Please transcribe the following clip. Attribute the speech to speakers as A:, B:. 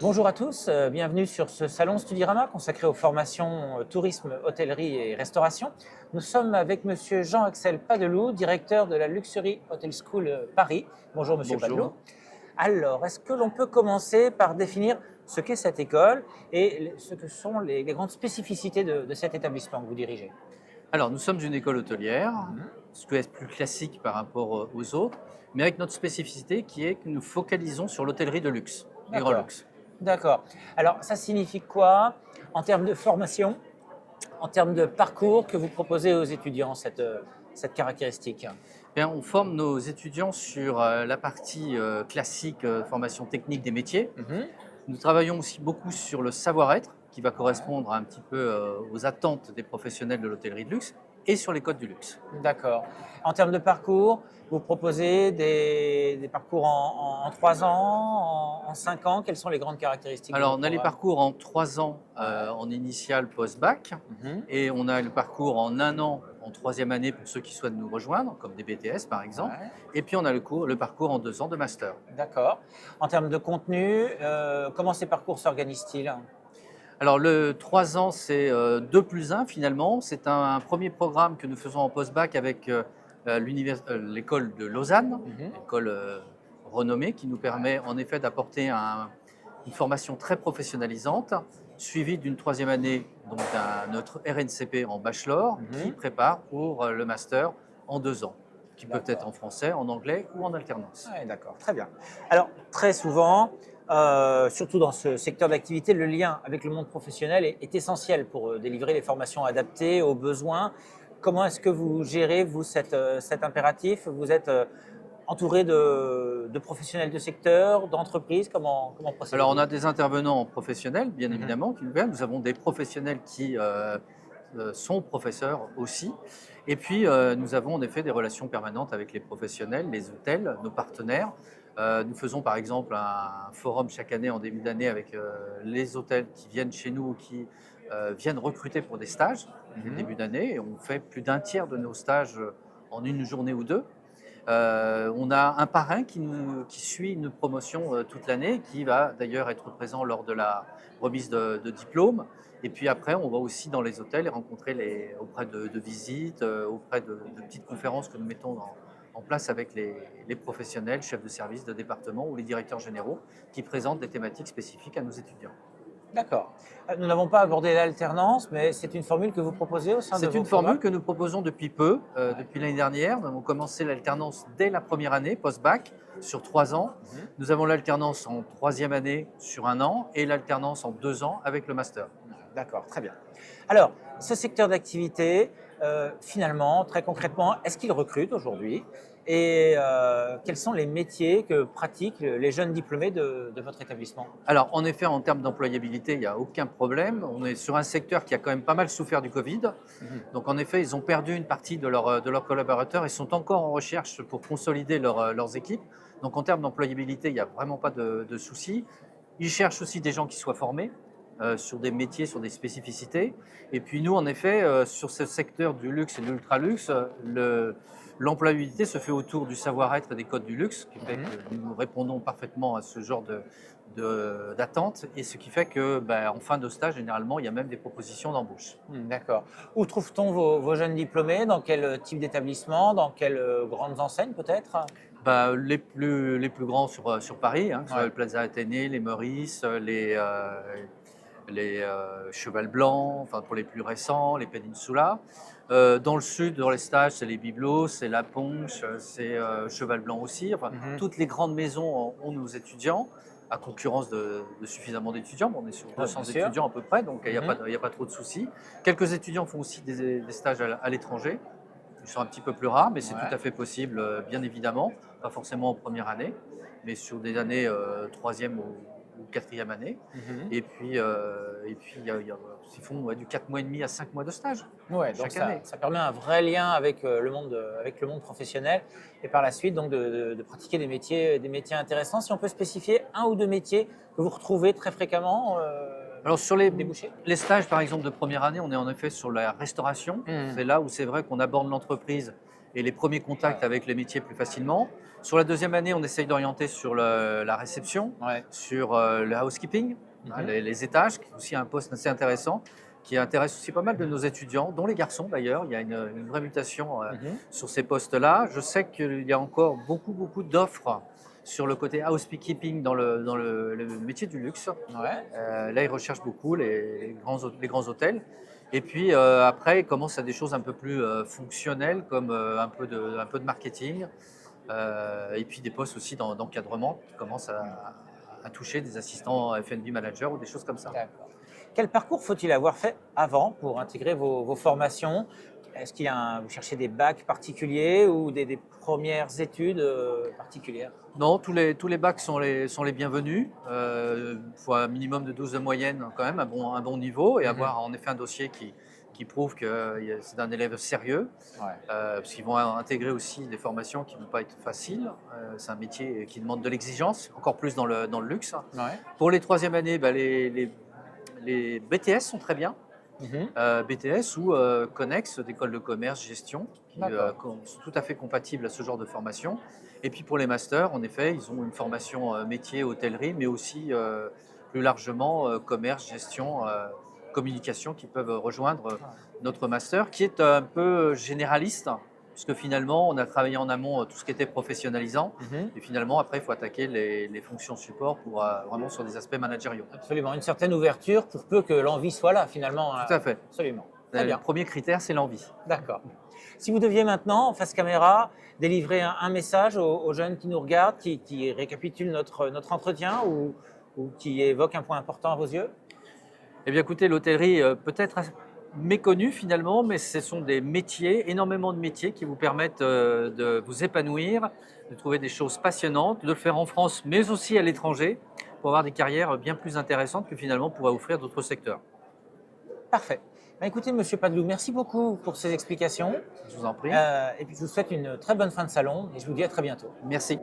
A: Bonjour à tous, bienvenue sur ce salon Studirama consacré aux formations tourisme, hôtellerie et restauration. Nous sommes avec Monsieur Jean-Axel Padeloup, directeur de la Luxury Hotel School Paris. Bonjour Monsieur Padeloup.
B: Bonjour.
A: Alors, est-ce que l'on peut commencer par définir ce qu'est cette école et ce que sont les grandes spécificités de cet établissement que vous dirigez?
B: Alors, nous sommes une école hôtelière, ce qui est plus classique par rapport aux autres, mais avec notre spécificité qui est que nous focalisons sur l'hôtellerie de luxe et grand
A: D'accord,
B: luxe.
A: d'accord. Alors, ça signifie quoi en termes de formation, en termes de parcours que vous proposez aux étudiants, cette caractéristique?
B: Bien, on forme nos étudiants sur la partie classique, formation technique des métiers.
A: Mhm.
B: Nous travaillons aussi beaucoup sur le savoir-être, qui va
A: Ouais.
B: correspondre un petit peu aux attentes des professionnels de l'hôtellerie de luxe, et sur les codes du luxe.
A: D'accord. En termes de parcours, vous proposez des parcours en 3 ans, en 5 ans. Quelles sont les grandes caractéristiques de
B: Alors,
A: vos
B: on a les
A: programmes?
B: parcours en 3 ans
A: Ouais.
B: en initial post-bac,
A: Mhm.
B: et on a le parcours en 1 an en troisième année pour ceux qui souhaitent nous rejoindre, comme des BTS par exemple.
A: Ouais.
B: Et puis on a le parcours en 2 ans de master.
A: D'accord. En termes de contenu, comment ces parcours s'organisent-ils?
B: Alors le 3 ans, c'est 2 plus 1 finalement. C'est un premier programme que nous faisons en post-bac avec l'école de Lausanne,
A: Mhm.
B: une école renommée qui nous permet en effet d'apporter une formation très professionnalisante, suivie d'une troisième année, donc notre RNCP en bachelor, qui
A: Mhm.
B: prépare pour le master en 2 ans, qui peut être en
A: D'accord.
B: français, en anglais ou en alternance.
A: Ouais, d'accord, très bien. Alors, très souvent, surtout dans ce secteur d'activité, le lien avec le monde professionnel est essentiel pour délivrer les formations adaptées aux besoins. Comment est-ce que vous gérez, vous, cet impératif? Vous êtes entouré de professionnels de secteur, d'entreprises? Comment
B: Alors, on
A: procédez-vous?
B: a des intervenants professionnels, bien
A: Mhm.
B: évidemment, qui nous viennent. Nous avons des professionnels qui sont professeurs aussi. Et puis, nous avons en effet des relations permanentes avec les professionnels, les hôtels, nos partenaires. Nous faisons par exemple un forum chaque année en début d'année avec les hôtels qui viennent chez nous, qui viennent recruter pour des stages dès le
A: Mhm.
B: début d'année. Et on fait plus d'un tiers de nos stages en une journée ou deux. On a un parrain qui suit une promotion toute l'année, qui va d'ailleurs être présent lors de la remise de diplôme. Et puis après, on va aussi dans les hôtels et rencontrer auprès de visites, auprès de petites conférences que nous mettons en place avec les professionnels, chefs de service, de département ou les directeurs généraux qui présentent des thématiques spécifiques à nos étudiants.
A: D'accord. Nous n'avons pas abordé l'alternance, mais c'est une formule que vous proposez au sein de
B: C'est
A: vos
B: une formule
A: programmes?
B: que nous proposons depuis peu,
A: Ouais.
B: depuis l'année dernière. Nous avons commencé l'alternance dès la première année, post-bac, sur 3 ans.
A: Mhm.
B: Nous avons l'alternance en troisième année sur 1 an et l'alternance en 2 ans avec le master.
A: D'accord, très bien. Alors, ce secteur d'activité, finalement, très concrètement, est-ce qu'il recrute aujourd'hui? Et quels sont les métiers que pratiquent les jeunes diplômés de votre établissement?
B: Alors, en effet, en termes d'employabilité, il n'y a aucun problème. On est sur un secteur qui a quand même pas mal souffert du Covid.
A: Mhm.
B: Donc, en effet, ils ont perdu une partie de leurs collaborateurs et sont encore en recherche pour consolider leurs équipes. Donc, en termes d'employabilité, il n'y a vraiment pas de souci. Ils cherchent aussi des gens qui soient formés sur des métiers, sur des spécificités. Et puis nous, en effet, sur ce secteur du luxe et de l'ultra-luxe, l'employabilité se fait autour du savoir-être et des codes du luxe, ce qui fait
A: Mhm.
B: que nous répondons parfaitement à ce genre d'attente. Et ce qui fait que, en fin de stage, généralement, il y a même des propositions d'embauche.
A: D'accord. Où trouve-t-on vos jeunes diplômés? Dans quel type d'établissement? Dans quelles grandes enseignes peut-être?
B: Les plus grands sur Paris, que ce soit
A: Ouais.
B: le Plaza Athénée, les Meurice, les Cheval Blanc, enfin pour les plus récents, les Peninsula. Dans le sud, dans les stages, c'est les Bibelots, c'est La Ponche, c'est Cheval Blanc aussi. Enfin,
A: Mhm.
B: toutes les grandes maisons ont nos étudiants, à concurrence de suffisamment d'étudiants. On est sur
A: Ouais, bien
B: 200
A: sûr.
B: étudiants à peu près, donc il n'y a pas,
A: Mhm.
B: il y a pas trop de soucis. Quelques étudiants font aussi des stages à l'étranger. Ils sont un petit peu plus rares, mais c'est tout
A: Ouais.
B: à fait possible, bien évidemment. Pas forcément en première année, mais sur des années troisième ou quatrième année.
A: Mhm.
B: Et puis ils font du 4 mois et demi à 5 mois de stage
A: Ouais, donc
B: chaque
A: ça,
B: année.
A: ça permet un vrai lien avec avec le monde professionnel et par la suite donc de pratiquer des métiers intéressants. Si on peut spécifier un ou deux métiers que vous retrouvez très fréquemment
B: Alors sur
A: comme débouché.
B: les stages, par exemple, de première année, on est en effet sur la restauration.
A: Mhm.
B: C'est là où c'est vrai qu'on aborde l'entreprise et les premiers contacts
A: Ouais.
B: avec les métiers plus facilement. Sur la deuxième année, on essaye d'orienter sur la réception,
A: Ouais.
B: sur le housekeeping, hein,
A: Mhm.
B: les étages, qui est aussi un poste assez intéressant, qui intéresse aussi pas mal de nos étudiants, dont les garçons d'ailleurs. Il y a une vraie mutation
A: Mhm.
B: sur ces postes-là. Je sais qu'il y a encore beaucoup d'offres sur le côté housekeeping dans le métier du luxe.
A: Ouais.
B: Là, ils recherchent beaucoup les grands hôtels. Et puis après, ils commencent à des choses un peu plus fonctionnelles, comme un peu de marketing, et puis des postes aussi d'encadrement qui commencent à toucher des assistants F&B managers ou des choses comme ça.
A: D'accord. Quel parcours faut-il avoir fait avant pour intégrer vos formations? Est-ce qu'il y a vous cherchez des bacs particuliers ou des premières études particulières?
B: Non, tous les bacs sont les bienvenus. Il faut un minimum de 12 de moyenne quand même, un bon niveau, et
A: Mhm.
B: avoir en effet un dossier qui prouve que c'est un élève sérieux.
A: Ouais.
B: Parce qu'ils vont intégrer aussi des formations qui ne vont pas être faciles. C'est un métier qui demande de l'exigence, encore plus dans le luxe.
A: Ouais.
B: Pour les troisième années, bah, les BTS sont très bien.
A: Mhm.
B: BTS ou Connex, d'école de commerce, gestion, qui
A: D'accord.
B: sont tout à fait compatibles à ce genre de formation. Et puis pour les masters, en effet, ils ont une formation métier, hôtellerie, mais aussi plus largement commerce, gestion, communication, qui peuvent rejoindre notre master, qui est un peu généraliste, puisque finalement, on a travaillé en amont tout ce qui était professionnalisant.
A: Mhm.
B: Et finalement, après, il faut attaquer les fonctions support pour vraiment sur des aspects managériaux.
A: Absolument. Une certaine ouverture pour peu que l'envie soit là, finalement.
B: Tout à fait.
A: Absolument. Très
B: Le
A: bien.
B: premier critère, c'est l'envie.
A: D'accord. Si vous deviez maintenant, en face caméra, délivrer un message aux jeunes qui nous regardent, qui récapitule notre entretien ou qui évoque un point important à vos yeux?
B: Eh bien, écoutez, l'hôtellerie peut-être méconnue finalement, mais ce sont des métiers, énormément de métiers qui vous permettent de vous épanouir, de trouver des choses passionnantes, de le faire en France, mais aussi à l'étranger, pour avoir des carrières bien plus intéressantes que finalement pourraient offrir d'autres secteurs.
A: Parfait. Bah, écoutez, Monsieur Padelou, merci beaucoup pour ces explications.
B: Je vous en prie.
A: Et puis, je vous souhaite une très bonne fin de salon et je vous dis à très bientôt.
B: Merci.